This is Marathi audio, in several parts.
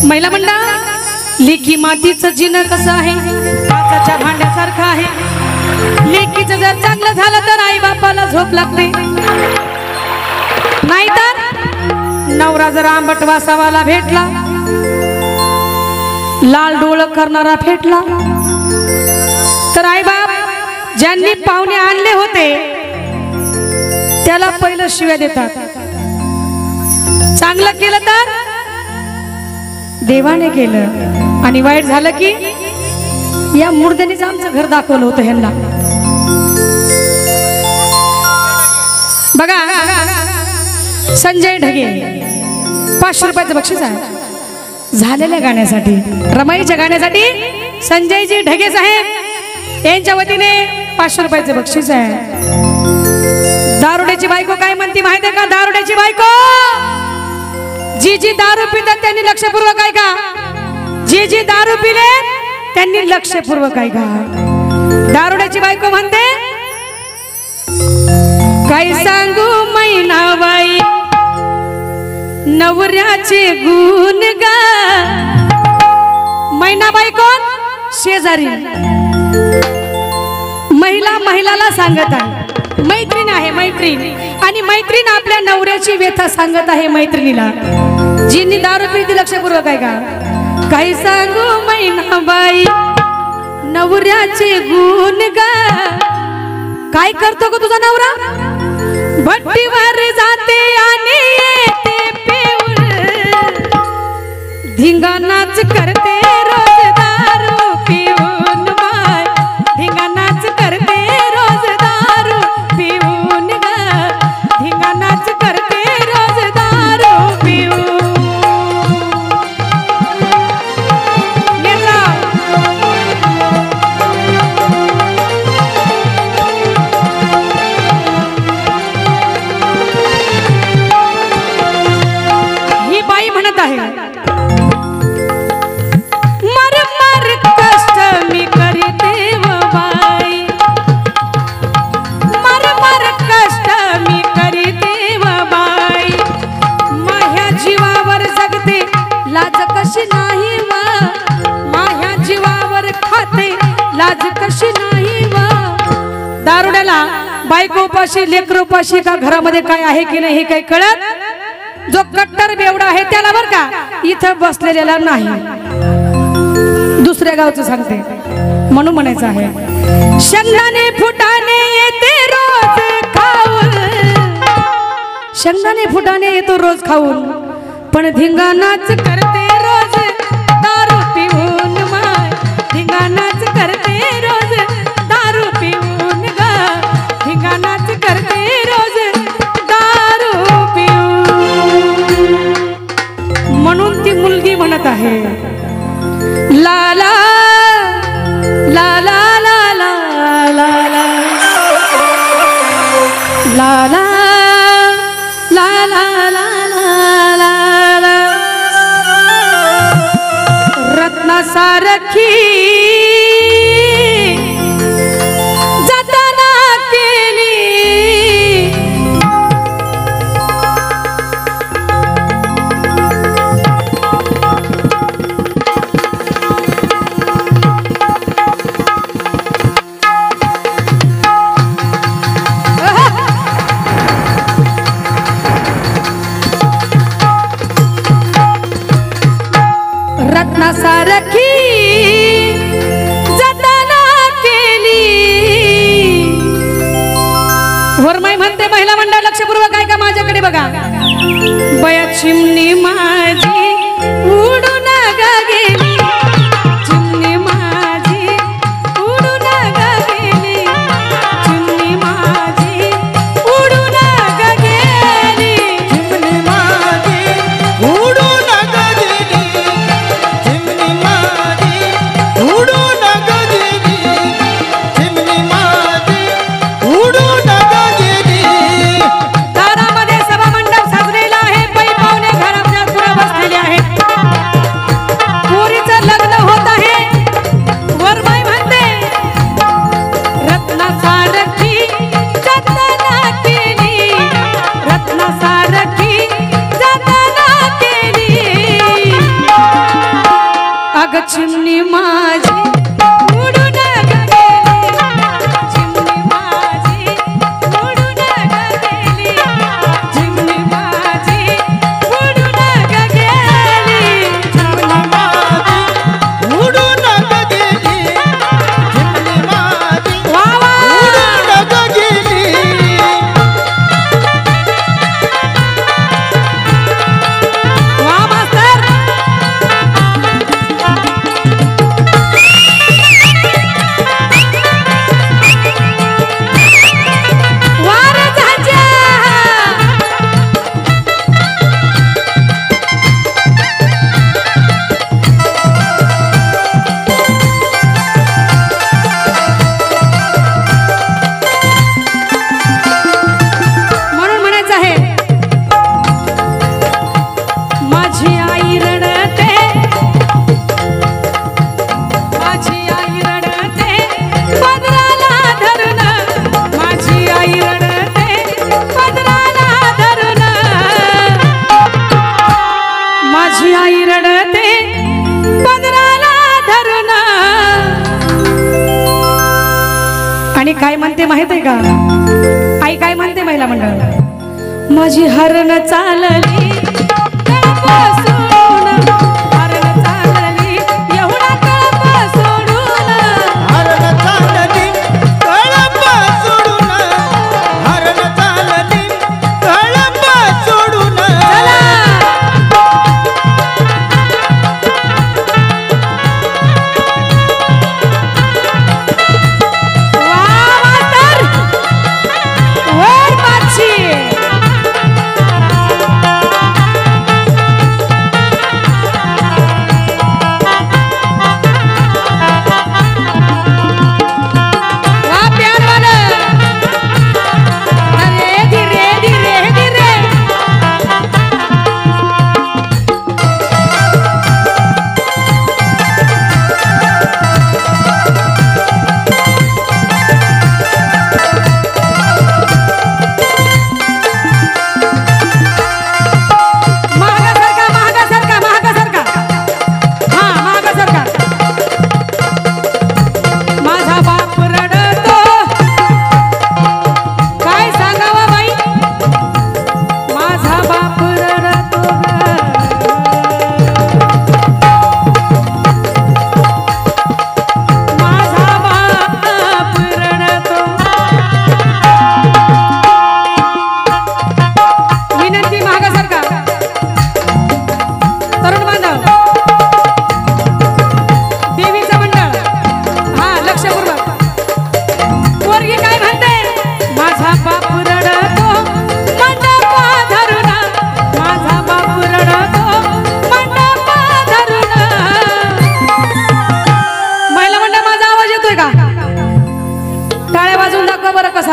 महिला मंडळ लेखी मातीचं जिनं कसं आहे काचाच्या भांड्यासारखं आहे। लेखीचं जर चांगलं झालं तर आई बापाला झोप लागते, नाहीतर नवरा जर आंबट वासावाला भेटला, लाल डोळ करणारा भेटला तर आई बाप ज्यांनी पाहुणे आणले होते त्याला पहिलं शिव्या देतात। चांगलं केलं तर देवाने केलं आणि वाईट झालं की या मुर्द्यानेच आमचं घर दाखवलं होतं ह्यांना। बघा संजय ढगे 500 रुपयाचं बक्षीस आहे झालेल्या गाण्यासाठी, रमाईच्या गाण्यासाठी संजयजी ढगे साहेब यांच्या वतीने 500 रुपयाचं बक्षीस आहे। दारुड्याची बायको काय म्हणती माहिती आहे का? दारुड्याची बायको जी जी दारू पितात त्यांनी लक्षपूर्वक ऐका, जी जी दारू पिले त्यांनी लक्षपूर्वक ऐका। दारुड्याची बायको म्हणते काय सांगू मैनाबाई नवऱ्याचे गुण गा। मैनाबाई कोण? शेजारी महिला महिलाला सांगत आहे, मैत्रीण आहे मैत्रीण, आणि मैत्रीण आपल्या नवऱ्याची व्यथा सांगत आहे मैत्रिणीला। जिनी दारू पिती लक्षपूर्वक आहे का? काही सांगू मैनाबाई नवऱ्याचे गुण गा। काय करतो ग तुझा नवरा? भट्टीवर जाते आणि येते पिऊन, धिंगाणाच करते रोज दारू पिऊन बाय, धिंगाणाच करते रोज दारू पिऊन ग, धिंगाणाच करते रोज दारू पिऊन। ही बाई म्हणत आहे मर मर कष्ट मी करते व बाई, मर मर कष्ट मी करते व बाई, माझ्या जीवावर जगते लाज कशी नाही व, माझ्या जीवावर खाते लाज कशी नाही व। दारुड्याला बायको उपाशी लेकरू उपाशी का घरामध्ये काय आहे की नाही हे काही कळत, जो कट्टर बेवडा आहे त्याला बर का इथं बसलेला नाही, दुसऱ्या गावचं सांगते म्हणून म्हणायचं आहे शेंगदाणे फुटाणे येते रोज खाऊन, शेंगदाणे फुटाणे येतो रोज खाऊन, पण धिंगाणाच करते रोज दारू पिऊन माय, धिंगाणाच करते रोज दारू पिऊन ग, धिंगाणाच करते रोज दारू पिऊन। म्हणून ती मुलगी म्हणत आहे लाला लाला लाला लाला लाला लाला लाला रत्नासारखी जतन केली, रत्नासारखी जतन केली। वरमाई म्हणते महिला मंडळ लक्षपूर्वक आहे का माझ्याकडे बघा, बया चिमणी माझी उडून ग गेली, चिमणी माझी उडून ग गेली, चिमणी माझी उडून ग गेली, चिमणी माझी उडून ग गेली, चिमणी माझी उडून ग गेली, चिमणी माझी उडून ग गेली। दारामध्ये सभा मंडप सजलेला आहे, पै पाहुणे घराच्या पुढे बसलेले माहित आहे का? आई काय म्हणते महिला मंडळ? माझी हरण चालली तळपासून, हरण चालली एवढा तळपासून, हरण चालली कळंब सोडून, हरण चालली कळंब सोडून.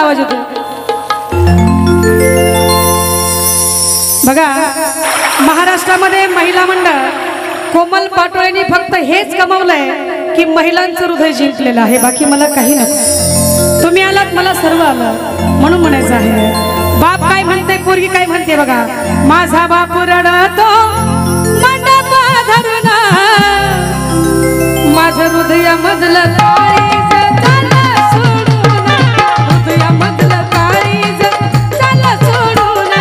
आवाज येतो बघा. महाराष्ट्रामध्ये महिला मंडळ कोमल पाटोळेंनी फक्त हेच कमावलंय की महिलांचं हृदय जिंकलेलं आहे. बाकी मला काही नको. तुम्ही आलात मला सर्व आलं म्हणून म्हणायचं आहे. बाप काय म्हणते पोरगी काय म्हणते बघा. माझा बाप रडतो मंडप धरून, माझं हृदयामधलं काळीज झालं सोडून, हृदयामधलं काळीज झालं सोडून,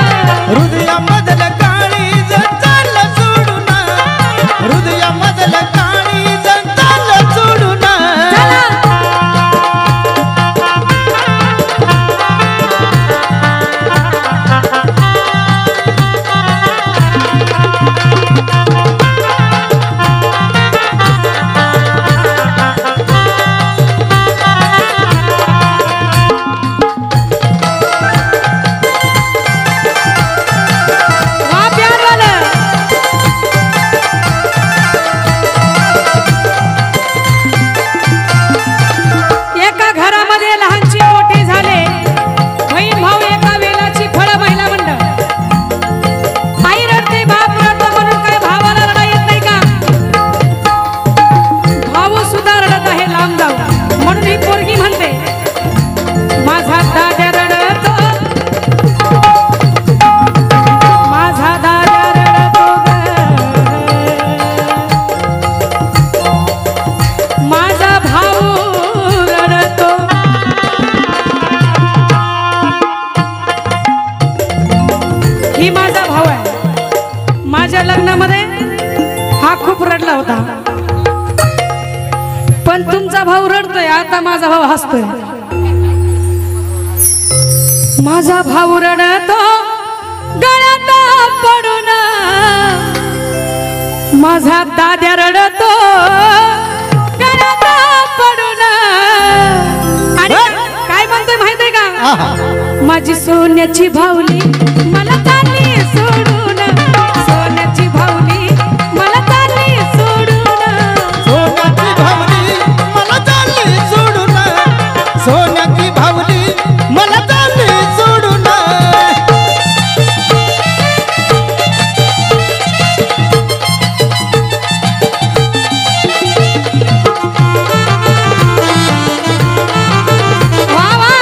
हृदयामधलं काळीज झालं सोडून, हृदयामधलं काळीज झालं सोडून. पण तुमचा भाऊ रडतोय आता माझा भाऊ हसतोय. माझा भाऊ रडतो गळ्यात पडून, माझा दाद्या रडतो गळ्यात पडून. आणि काय म्हणतोय माहितीये का. माझी सोन्याची भावली मला चालली सोडून, सोन्याची भावली मला चालली सोडून, सोन्याची भावली मला चालली सोडून, सोन्याची भावली मला चालली सोडून. वा वा.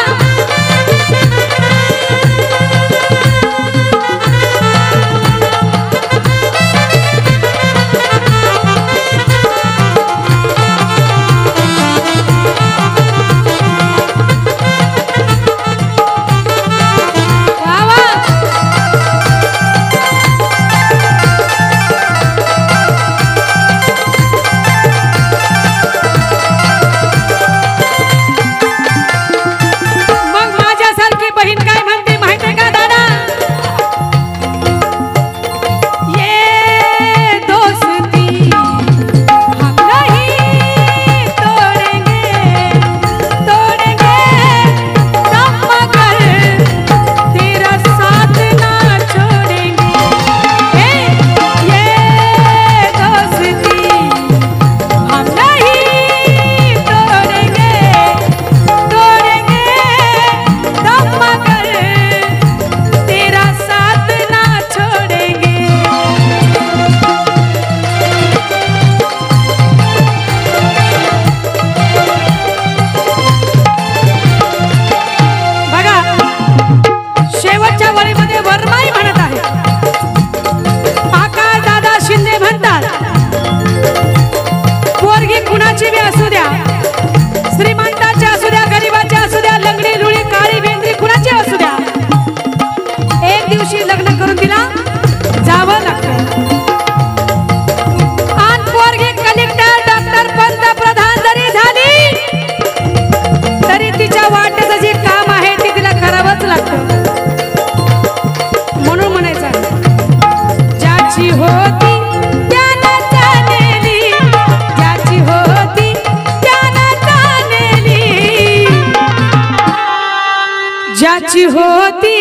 ज्याची होती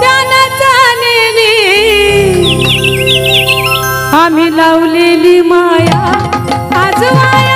त्यानं चालेली आम्ही लावलेली माया आज वाया